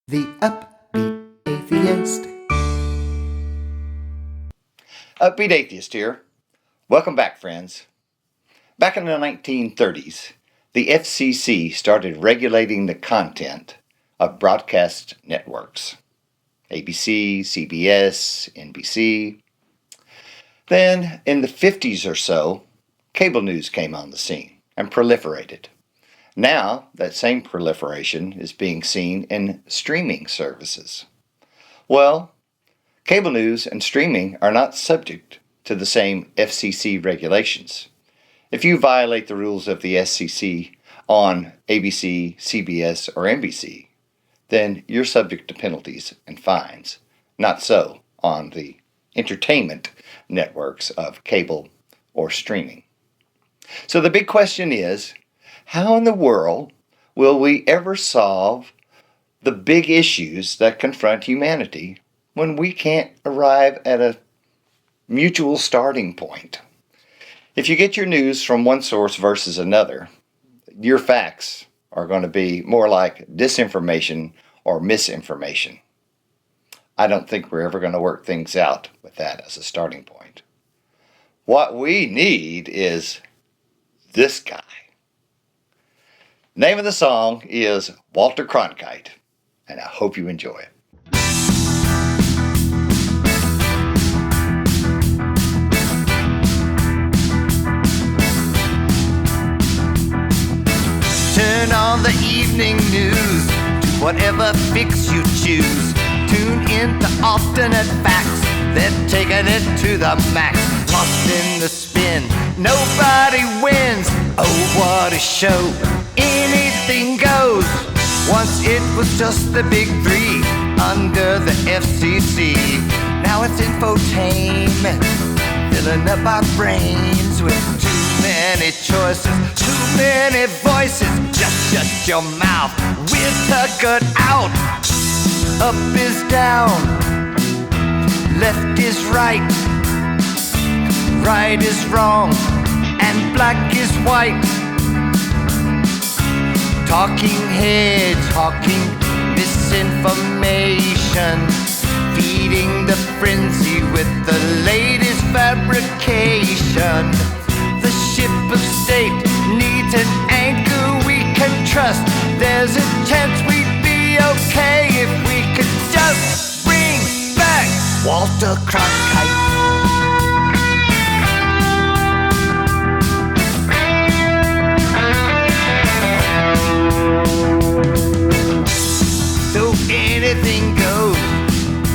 The Upbeat Atheist. Upbeat Atheist here. Welcome back, friends. Back in the 1930s, the FCC started regulating the content of broadcast networks. ABC, CBS, NBC. Then, in the 50s or so, cable news came on the scene and proliferated. Now, that same proliferation is being seen in streaming services. Well, cable news and streaming are not subject to the same FCC regulations. If you violate the rules of the FCC on ABC, CBS, or NBC, then you're subject to penalties and fines. Not so on the entertainment networks of cable or streaming. So the big question is, how in the world will we ever solve the big issues that confront humanity when we can't arrive at a mutual starting point? If you get your news from one source versus another, your facts are going to be more like disinformation or misinformation. I don't think we're ever going to work things out with that as a starting point. What we need is this guy. The name of the song is Walter Cronkite, and I hope you enjoy it. Turn on the evening news to whatever fix you choose. Tune in to alternate facts, they're taking it to the max. Lost in the spin, nobody wins. Oh, what a show, anything goes. Once it was just the big three under the FCC. Now it's infotainment, filling up our brains with too many choices, too many voices. Just shut your mouth, we're tuckered out. Up is down, left is right, right is wrong, and black is white. Talking heads, hawking misinformation, feeding the frenzy with the latest fabrication. The ship of state needs an anchor we can trust. There's a chance we'd be okay if we could just bring back Walter Cronkite. So anything goes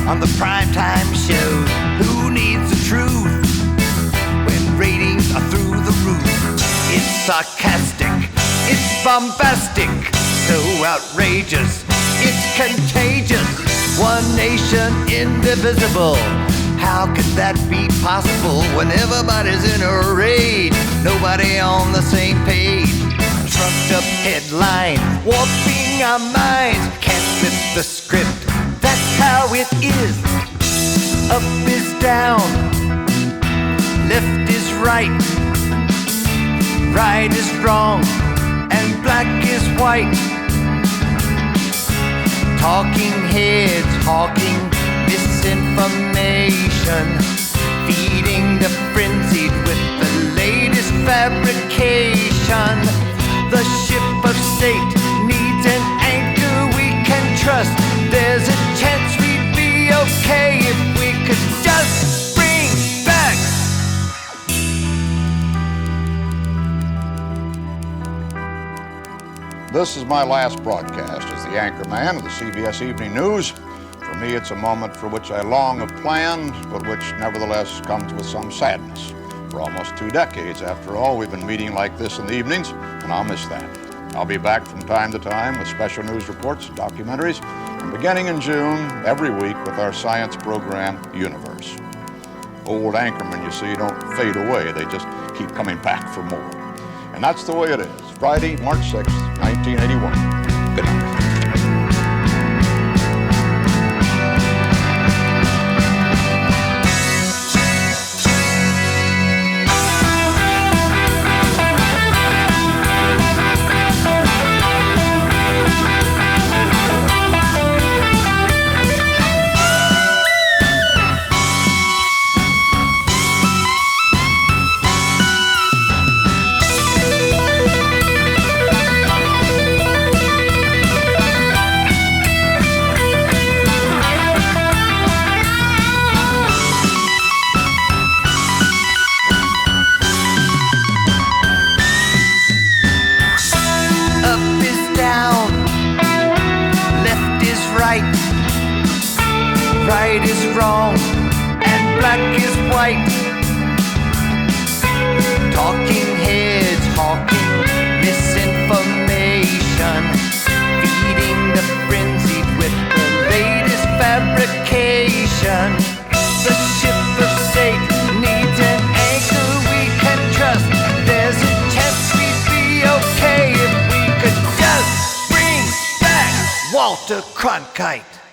on the primetime shows. Who needs the truth when ratings are through the roof? It's sarcastic, it's bombastic, so outrageous, it's contagious. One nation, indivisible. How could that be possible when everybody's in a rage? Nobody on the same page. Trumped up headline, warping our minds. Can't flip the script, that's how it is. Up is down, left is right, right is wrong, and black is white. Talking heads, hawking misinformation, feeding the frenzied with the latest fabrication. The ship of state needs an anchor we can trust. There's a chance we'd be okay if we could just bring back. This is my last broadcast as the anchor man of the CBS Evening News. For me, it's a moment for which I long have planned, but which nevertheless comes with some sadness. For almost 2 decades, after all, we've been meeting like this in the evenings, and I'll miss that. I'll be back from time to time with special news reports and documentaries, and beginning in June, every week with our science program, Universe. Old anchormen, you see, don't fade away. They just keep coming back for more. And that's the way it is. Friday, March 6th, 1981. Good night. right. Right is wrong and black is white. Talking heads hawking misinformation, feeding the frenzied with the latest fabrication. The ship of state needs an anchor we can trust. There's a chance we'd be okay if we could just bring back Walter Cronkite.